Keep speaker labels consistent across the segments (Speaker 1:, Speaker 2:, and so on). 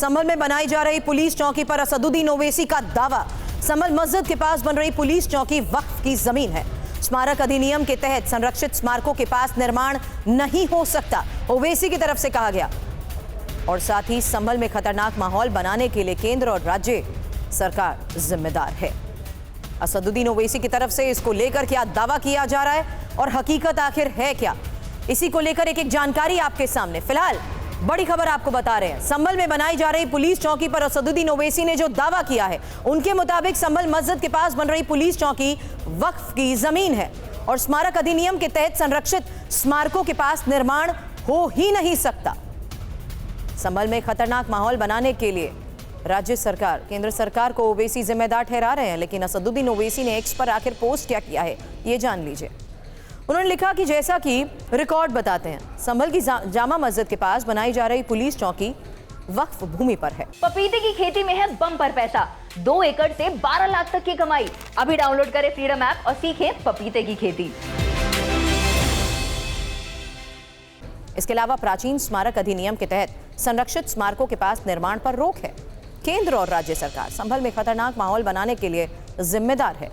Speaker 1: संभल में बनाई जा रही पुलिस चौकी पर असदुद्दीन ओवैसी का दावा। संभल मस्जिद के पास बन रही पुलिस चौकी वक्फ की जमीन है। स्मारक अधिनियम के तहत संरक्षित स्मारकों के पास निर्माण नहीं हो सकता, ओवैसी की तरफ से कहा गया। और साथ ही संभल में खतरनाक माहौल बनाने के लिए केंद्र और राज्य सरकार जिम्मेदार है। असदुद्दीन ओवैसी की तरफ से इसको लेकर क्या दावा किया जा रहा है और हकीकत आखिर है क्या, इसी को लेकर एक जानकारी आपके सामने। फिलहाल बड़ी खबर आपको बता रहे हैं। संभल में बनाई जा रही पुलिस चौकी पर असदुद्दीन ओवैसी ने जो दावा किया है, उनके मुताबिक संभल मस्जिद के पास बन रही पुलिस चौकी वक्फ की जमीन है और स्मारक अधिनियम के तहत संरक्षित स्मारकों के पास निर्माण हो ही नहीं सकता। संभल में खतरनाक माहौल बनाने के लिए राज्य सरकार, केंद्र सरकार को ओवैसी जिम्मेदार ठहरा रहे हैं। लेकिन असदुद्दीन ओवैसी ने एक्स पर आखिर पोस्ट क्या किया है, ये जान लीजिए। उन्होंने लिखा कि जैसा कि रिकॉर्ड बताते हैं, संभल की जामा मस्जिद के पास बनाई जा रही पुलिस चौकी वक्फ भूमि पर है।
Speaker 2: पपीते की खेती में है बम्पर पैसा, 2 एकड़ से 12 लाख तक की कमाई। अभी डाउनलोड करें फ्रीडम ऐप और सीखें पपीते की खेती।
Speaker 1: इसके अलावा प्राचीन स्मारक अधिनियम के तहत संरक्षित स्मारकों के पास निर्माण पर रोक है। केंद्र और राज्य सरकार संभल में खतरनाक माहौल बनाने के लिए जिम्मेदार है।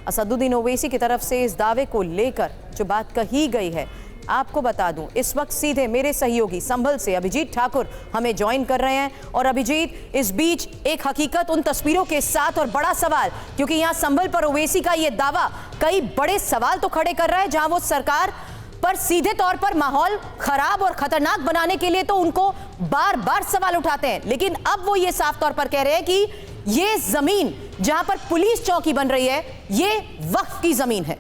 Speaker 1: असदुद्दीन ओवैसी की तरफ से इस दावे को लेकर जो बात कही गई है, आपको बता दूं, इस वक्त सीधे मेरे सहयोगी संभल से अभिजीत ठाकुर हमें ज्वाइन कर रहे हैं। और अभिजीत, इस बीच एक हकीकत उन तस्वीरों के साथ और बड़ा सवाल, क्योंकि यहां संभल पर ओवैसी का यह दावा कई बड़े सवाल तो खड़े कर रहा है, जहां वो सरकार पर सीधे तौर पर माहौल खराब और खतरनाक बनाने के लिए तो उनको बार बार सवाल उठाते हैं, लेकिन अब वो ये साफ तौर पर कह रहे हैं कि ये जमीन जहां पर पुलिस चौकी बन रही है, ये वक्फ की जमीन है।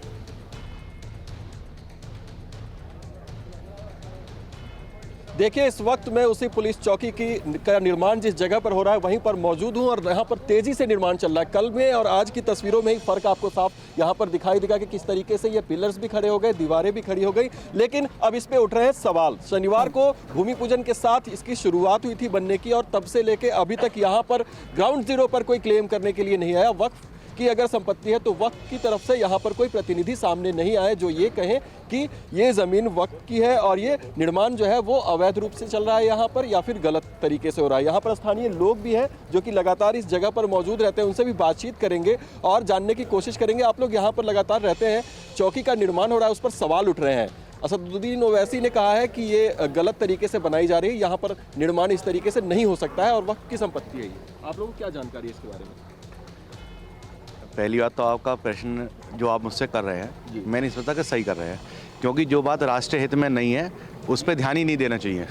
Speaker 3: देखिए, इस वक्त मैं उसी पुलिस चौकी का निर्माण जिस जगह पर हो रहा है वहीं पर मौजूद हूं और यहाँ पर तेजी से निर्माण चल रहा है। कल में और आज की तस्वीरों में ही फर्क आपको साफ यहाँ पर दिखाई देगा कि किस तरीके से ये पिलर्स भी खड़े हो गए, दीवारें भी खड़ी हो गई। लेकिन अब इस पे उठ रहे हैं सवाल। शनिवार को भूमि पूजन के साथ इसकी शुरुआत हुई थी बनने की और तब से लेके अभी तक यहाँ पर ग्राउंड जीरो पर कोई क्लेम करने के लिए नहीं आया। वक्फ की अगर संपत्ति है तो वक्फ की तरफ से यहाँ पर कोई प्रतिनिधि सामने नहीं आए जो ये कहें कि ये ज़मीन वक्फ की है और ये निर्माण जो है वो अवैध रूप से चल रहा है यहाँ पर या फिर गलत तरीके से हो रहा है। यहाँ पर स्थानीय लोग भी हैं जो कि लगातार इस जगह पर मौजूद रहते हैं, उनसे भी बातचीत करेंगे और जानने की कोशिश करेंगे। आप लोग यहाँ पर लगातार रहते हैं, चौकी का निर्माण हो रहा है, उस पर सवाल उठ रहे हैं। असदुद्दीन ओवैसी ने कहा है कि ये गलत तरीके से बनाई जा रही है, यहाँ पर निर्माण इस तरीके से नहीं हो सकता है और वक्फ की संपत्ति है ये। आप लोगों को क्या जानकारी है इसके बारे में?
Speaker 4: पहली बात तो आपका प्रश्न जो आप मुझसे कर रहे हैं, मैं नहीं सोचता कि सही कर रहे हैं, क्योंकि जो बात राष्ट्रीय हित में नहीं है उस पर ध्यान ही नहीं देना चाहिए।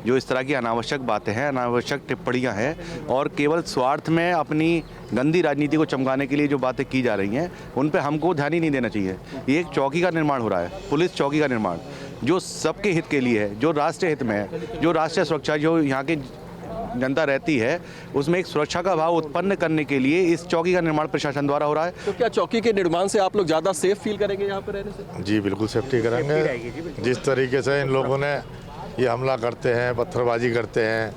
Speaker 4: जो इस तरह की अनावश्यक बातें हैं, अनावश्यक टिप्पणियां हैं और केवल स्वार्थ में अपनी गंदी राजनीति को चमकाने के लिए जो बातें की जा रही हैं, उन पर हमको ध्यान ही नहीं देना चाहिए। ये एक चौकी का निर्माण हो रहा है, पुलिस चौकी का निर्माण, जो सबके हित के लिए है, जो राष्ट्रीय हित में है, जो राष्ट्रीय सुरक्षा, जो यहाँ की जनता रहती है, उसमें एक सुरक्षा का भाव उत्पन्न करने के लिए इस चौकी का निर्माण प्रशासन द्वारा हो रहा है।
Speaker 3: तो क्या चौकी के निर्माण से आप लोग ज़्यादा सेफ फील करेंगे यहाँ पर रहने से?
Speaker 5: जी बिल्कुल सेफ्टी करेंगे। जिस तरीके से इन लोगों ने ये हमला करते हैं, पत्थरबाजी करते हैं,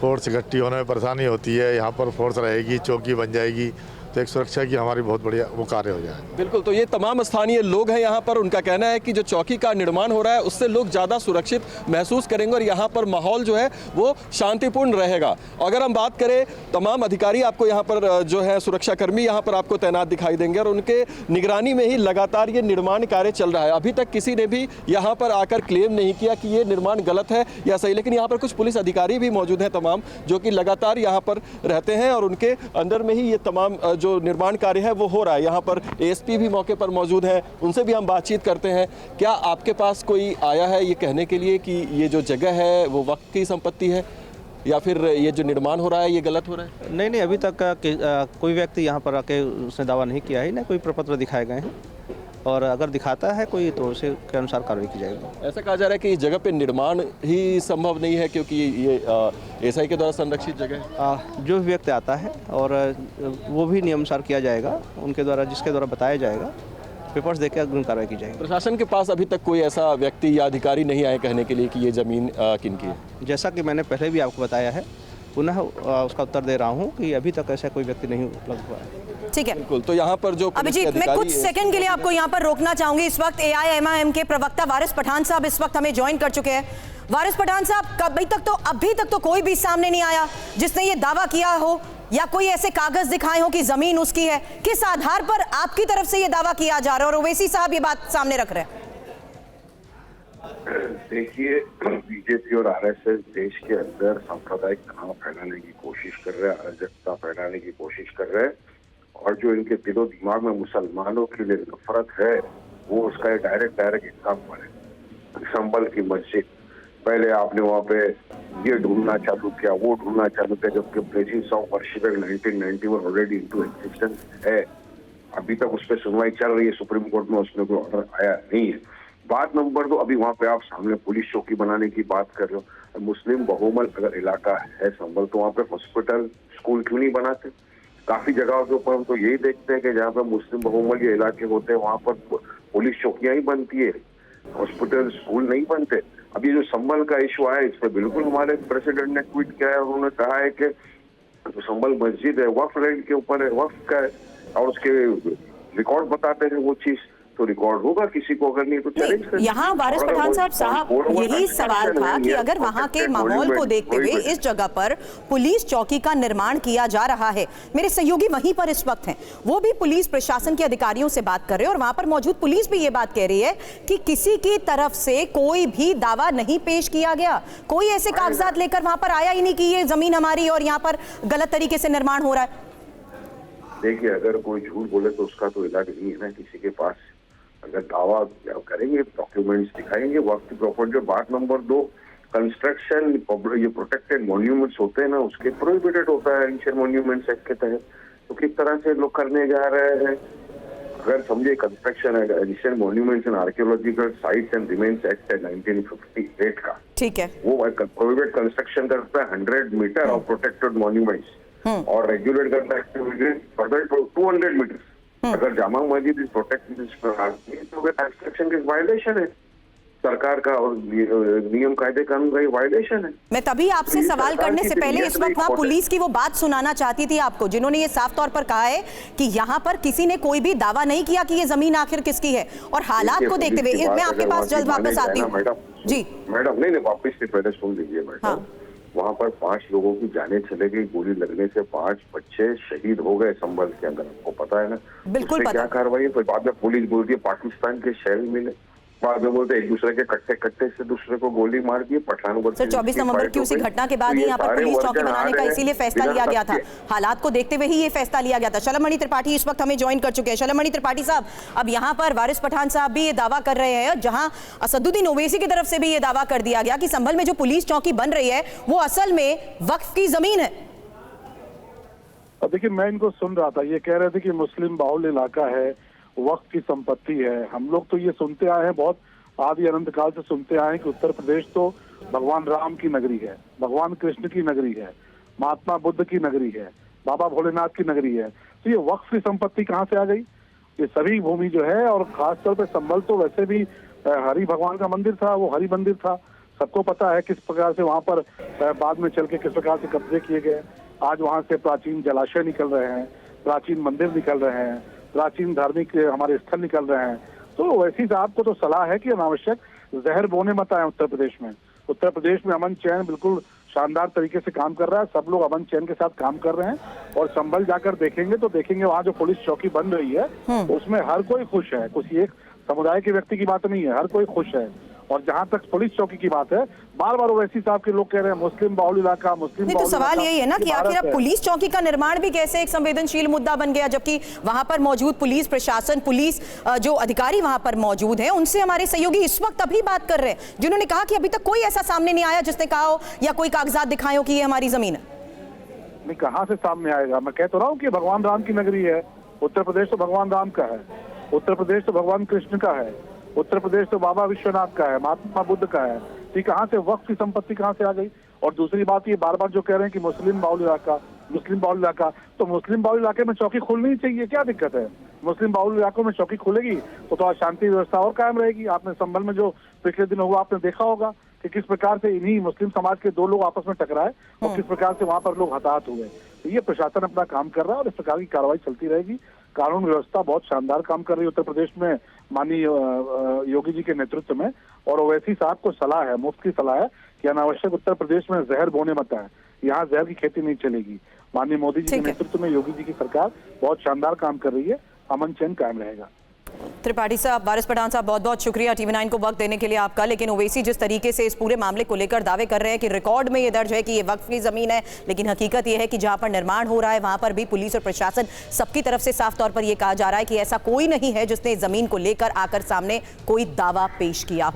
Speaker 5: फोर्स इकट्ठी होने में परेशानी होती है, यहाँ पर फोर्स रहेगी, चौकी बन जाएगी, तो एक सुरक्षा की हमारी बहुत बढ़िया वो कार्य हो जाए।
Speaker 3: बिल्कुल, तो ये तमाम स्थानीय लोग हैं यहाँ पर, उनका कहना है कि जो चौकी का निर्माण हो रहा है उससे लोग ज़्यादा सुरक्षित महसूस करेंगे और यहाँ पर माहौल जो है वो शांतिपूर्ण रहेगा। अगर हम बात करें, तमाम अधिकारी आपको यहाँ पर जो है सुरक्षाकर्मी यहाँ पर आपको तैनात दिखाई देंगे और उनके निगरानी में ही लगातार ये निर्माण कार्य चल रहा है। अभी तक किसी ने भी यहाँ पर आकर क्लेम नहीं किया कि ये निर्माण गलत है या सही, लेकिन यहाँ पर कुछ पुलिस अधिकारी भी मौजूद हैं तमाम, जो कि लगातार यहाँ पर रहते हैं और उनके अंदर में ही ये तमाम जो निर्माण कार्य है वो हो रहा है। यहाँ पर एएसपी भी मौके पर मौजूद हैं, उनसे भी हम बातचीत करते हैं। क्या आपके पास कोई आया है ये कहने के लिए कि ये जो जगह है वो वक्त की संपत्ति है या फिर ये जो निर्माण हो रहा है ये गलत हो रहा है?
Speaker 6: नहीं, अभी तक कोई व्यक्ति यहाँ पर आके उसने दावा नहीं किया है, ना कोई प्रपत्र दिखाए गए हैं, और अगर दिखाता है कोई तो उसे के अनुसार कार्रवाई की जाएगी।
Speaker 3: ऐसा कहा जा रहा है कि इस जगह पे निर्माण ही संभव नहीं है क्योंकि ये एसआई के द्वारा संरक्षित जगह है।
Speaker 6: जो भी व्यक्ति आता है और वो भी नियमानुसार किया जाएगा, उनके द्वारा जिसके द्वारा बताया जाएगा, पेपर्स देकर कार्रवाई की जाएगी।
Speaker 3: प्रशासन के पास अभी तक कोई ऐसा व्यक्ति या अधिकारी नहीं आए कहने के लिए कि ये ज़मीन किनकी है?
Speaker 6: जैसा कि मैंने पहले भी आपको बताया है, पुनः उसका उत्तर दे रहा हूँ कि अभी तक ऐसा कोई व्यक्ति नहीं उपलब्ध हुआ है।
Speaker 1: ठीक है,
Speaker 3: बिल्कुल। तो यहाँ पर जो
Speaker 1: अभिजीत, मैं कुछ सेकंड के लिए आपको यहाँ पर रोकना चाहूंगी। इस वक्त एआईएमआईएम के प्रवक्ता वारिस पठान साहब इस वक्त हमें ज्वाइन कर चुके हैं। वारिस पठान साहब, अभी तक तो कोई भी सामने नहीं आया जिसने ये दावा किया हो या कोई ऐसे कागज दिखाए हो कि जमीन उसकी है। किस आधार पर आपकी तरफ से ये दावा किया जा रहा है और ओवैसी साहब ये बात सामने रख रहे हैं?
Speaker 7: देखिए, बीजेपी और आरएसएस देश के अंदर सांप्रदायिक तनाव फैलाने की कोशिश कर रहे हैं, अराजकता फैलाने की कोशिश कर रहे हैं, और जो इनके दिलो दिमाग में मुसलमानों के लिए नफरत है वो उसका डायरेक्ट एग्जाम्पल है। संभल की मस्जिद, पहले आपने वहाँ पे ये ढूंढना चालू किया, वो ढूंढना चालू किया, जबकि presence of worship 1991 already into existence है। अभी तक उस पर सुनवाई चल रही है सुप्रीम कोर्ट में, उसमें कोई ऑर्डर आया नहीं है। बात नंबर 2, अभी वहाँ पे आप सामने पुलिस चौकी बनाने की बात कर रहे हो। मुस्लिम बहुमल अगर इलाका है संभल, तो वहाँ पे हॉस्पिटल स्कूल क्यों नहीं बनाते? काफी जगहों के ऊपर हम तो यही देखते हैं कि जहाँ पे मुस्लिम बहुमल ये इलाके होते हैं वहाँ पर पुलिस चौकियां ही बनती है, हॉस्पिटल स्कूल नहीं बनते। अब ये जो संभल का इशू आया, इस पर बिल्कुल हमारे प्रेसिडेंट ने ट्वीट किया है, उन्होंने कहा है कि जो संभल मस्जिद है वक्फ लैंड के ऊपर है, वक्फ का है, और उसके रिकॉर्ड बताते हैं वो चीज तो रिकॉर्ड होगा, किसी को अगर नहीं तो चैलेंज करें।
Speaker 1: यहाँ वारिस पठान साहब यही सवाल था कि अगर वहाँ के माहौल को देखते हुए इस जगह पर पुलिस चौकी का निर्माण किया जा रहा है, मेरे सहयोगी वहीं पर इस वक्त हैं, वो भी पुलिस प्रशासन के अधिकारियों से बात कर रहे हैं और वहां पर मौजूद पुलिस भी ये बात कह रही है कि किसी की तरफ से कोई भी दावा नहीं पेश किया गया, कोई ऐसे कागजात लेकर वहां पर आया ही नहीं कि ये जमीन हमारी और यहाँ पर गलत तरीके से निर्माण हो रहा है।
Speaker 7: देखिए, अगर कोई झूठ बोले तो उसका तो इलाज नहीं है ना किसी के पास। अगर दावा करेंगे, डॉक्यूमेंट्स दिखाएंगे, वक्त प्रॉपर्टी। बात नंबर 2, कंस्ट्रक्शन ये प्रोटेक्टेड मॉन्यूमेंट्स होते हैं ना, उसके प्रोहिबिटेड होता है एंशिएंट मॉन्यूमेंट्स एक्ट के तहत। तो किस तरह से लोग करने जा रहे हैं? अगर समझे कंस्ट्रक्शन है ancient monuments and archaeological sites and remains act है 1958 का,
Speaker 1: ठीक है, वो
Speaker 7: प्रोहिबिट कंस्ट्रक्शन करता है 100 मीटर ऑफ प्रोटेक्टेड मॉन्यूमेंट्स और रेगुलेट करता है एक्टिविटीज फर्दर 200 मीटर। अगर जामा मस्जिद इज प्रोटेक्टेड तो कंस्ट्रक्शन की वायलेशन है, सरकार का और नियम कायदे कानून का वायलेशन है।
Speaker 1: मैं तभी आपसे सवाल करने से पहले इस वक्त वहाँ पुलिस की वो बात सुनाना चाहती थी आपको, जिन्होंने ये साफ तौर पर कहा है कि यहाँ पर किसी ने कोई भी दावा नहीं किया कि ये जमीन आखिर किसकी है, और हालात को देखते हुए मैं आपके पास जल्द वापस आती हूँ। जी
Speaker 7: मैडम, नहीं वापस से पहले सुन लीजिए मैडम। वहाँ पर 5 लोगों की जानें चले गई, गोली लगने से 5 बच्चे शहीद हो गए संभल के अंदर, आपको पता है ना?
Speaker 1: बिल्कुल पता।
Speaker 7: क्या कार्रवाई है? तो बाद में पुलिस बोलती है पाकिस्तान के शहर मिले, बाद में बोलते एक दूसरे के कट्टे से दूसरे को गोली मार दिए। पठानकोट
Speaker 1: सर 24 नवंबर की उसी घटना के बाद ही यहाँ पर पुलिस चौकी बनाने का इसीलिए फैसला लिया गया था, हालात को देखते हुए ही ये फैसला लिया गया था। शलभमणि त्रिपाठी इस वक्त हमें ज्वाइन कर चुके हैं। शलभमणि त्रिपाठी साहब, अब यहाँ पर वारिस पठान साहब भी ये दावा कर रहे हैं, जहाँ असदुद्दीन ओवैसी की तरफ से भी ये दावा कर दिया गया कि संभल में जो पुलिस चौकी बन रही है वो असल में वक्फ की जमीन है।
Speaker 8: अब देखिए, मैं इनको सुन रहा था, ये कह रहे थे कि मुस्लिम बाहुल इलाका है, वक्फ की संपत्ति है। हम लोग तो ये सुनते आए हैं, बहुत आदि अनंत काल से सुनते आए हैं कि उत्तर प्रदेश तो भगवान राम की नगरी है, भगवान कृष्ण की नगरी है, महात्मा बुद्ध की नगरी है, बाबा भोलेनाथ की नगरी है। तो ये वक्फ की संपत्ति कहाँ से आ गई? ये सभी भूमि जो है, और खासतौर पे संभल तो वैसे भी हरि भगवान का मंदिर था, वो हरि मंदिर था, सबको पता है किस प्रकार से वहाँ पर बाद में चल के किस प्रकार से कब्जे किए गए। आज वहाँ से प्राचीन जलाशय निकल रहे हैं, प्राचीन मंदिर निकल रहे हैं, प्राचीन धार्मिक हमारे स्थल निकल रहे हैं। तो वैसी साहब को तो सलाह है कि अनावश्यक जहर बोने मत आए उत्तर प्रदेश में। उत्तर प्रदेश में अमन चैन बिल्कुल शानदार तरीके से काम कर रहा है, सब लोग अमन चैन के साथ काम कर रहे हैं, और संभल जाकर देखेंगे तो देखेंगे वहाँ जो पुलिस चौकी बन रही है उसमें हर कोई खुश है, कुछ एक समुदाय के व्यक्ति की बात नहीं है, हर कोई खुश है। और जहां तक पुलिस चौकी की बात है, बार बार ओवैसी साहब के लोग कह रहे हैं मुस्लिम बाहुल इलाका, मुस्लिम
Speaker 1: नहीं, तो सवाल यही है ना कि आखिर अब पुलिस चौकी का निर्माण भी कैसे एक संवेदनशील मुद्दा बन गया, जबकि वहां पर मौजूद पुलिस प्रशासन, पुलिस जो अधिकारी वहां पर मौजूद हैं, उनसे हमारे सहयोगी इस वक्त अभी बात कर रहे हैं, जिन्होंने कहा कि अभी तक कोई ऐसा सामने नहीं आया जिसने कहा हो या कोई कागजात दिखाए हो कि ये हमारी जमीन है।
Speaker 8: नहीं, कहाँ से सामने आएगा? मैं कह तो रहा हूँ कि भगवान राम की नगरी है, उत्तर प्रदेश तो भगवान राम का है, उत्तर प्रदेश तो भगवान कृष्ण का है, उत्तर प्रदेश तो बाबा विश्वनाथ का है, महात्मा बुद्ध का है। तो कहाँ से वक्फ की संपत्ति कहाँ से आ गई? और दूसरी बात ये बार बार जो कह रहे हैं कि मुस्लिम बाहुल इलाका, मुस्लिम बाहुल इलाका, तो मुस्लिम बाहुल इलाके में चौकी खुलनी चाहिए, क्या दिक्कत है? मुस्लिम बाहुल इलाकों में चौकी खुलेगी तो आज शांति व्यवस्था और कायम रहेगी। आपने संभल में जो पिछले दिन हुआ आपने देखा होगा कि किस प्रकार से इन्हीं मुस्लिम समाज के 2 लोग आपस में टकराए और किस प्रकार से वहां पर लोग हताहत हुए। तो ये प्रशासन अपना काम कर रहा है और इस प्रकार की कार्रवाई चलती रहेगी। कानून व्यवस्था बहुत शानदार काम कर रही है उत्तर प्रदेश में, माननीय योगी जी के नेतृत्व में। और ओवैसी साहब को सलाह है, मुफ्त की सलाह है कि अनावश्यक उत्तर प्रदेश में जहर बोने मत आए, यहाँ जहर की खेती नहीं चलेगी। माननीय मोदी जी के नेतृत्व में योगी जी की सरकार बहुत शानदार काम कर रही है, अमन चैन कायम रहेगा।
Speaker 1: त्रिपाठी साहब, वारिस पठान साहब, बहुत बहुत शुक्रिया TV9 को वक्त देने के लिए आपका। लेकिन ओवैसी जिस तरीके से इस पूरे मामले को लेकर दावे कर रहे हैं कि रिकॉर्ड में ये दर्ज है कि ये वक्फ की जमीन है, लेकिन हकीकत ये है कि जहां पर निर्माण हो रहा है वहां पर भी पुलिस और प्रशासन सबकी तरफ से साफ तौर पर यह कहा जा रहा है कि ऐसा कोई नहीं है जिसने जमीन को लेकर आकर सामने कोई दावा पेश किया हो।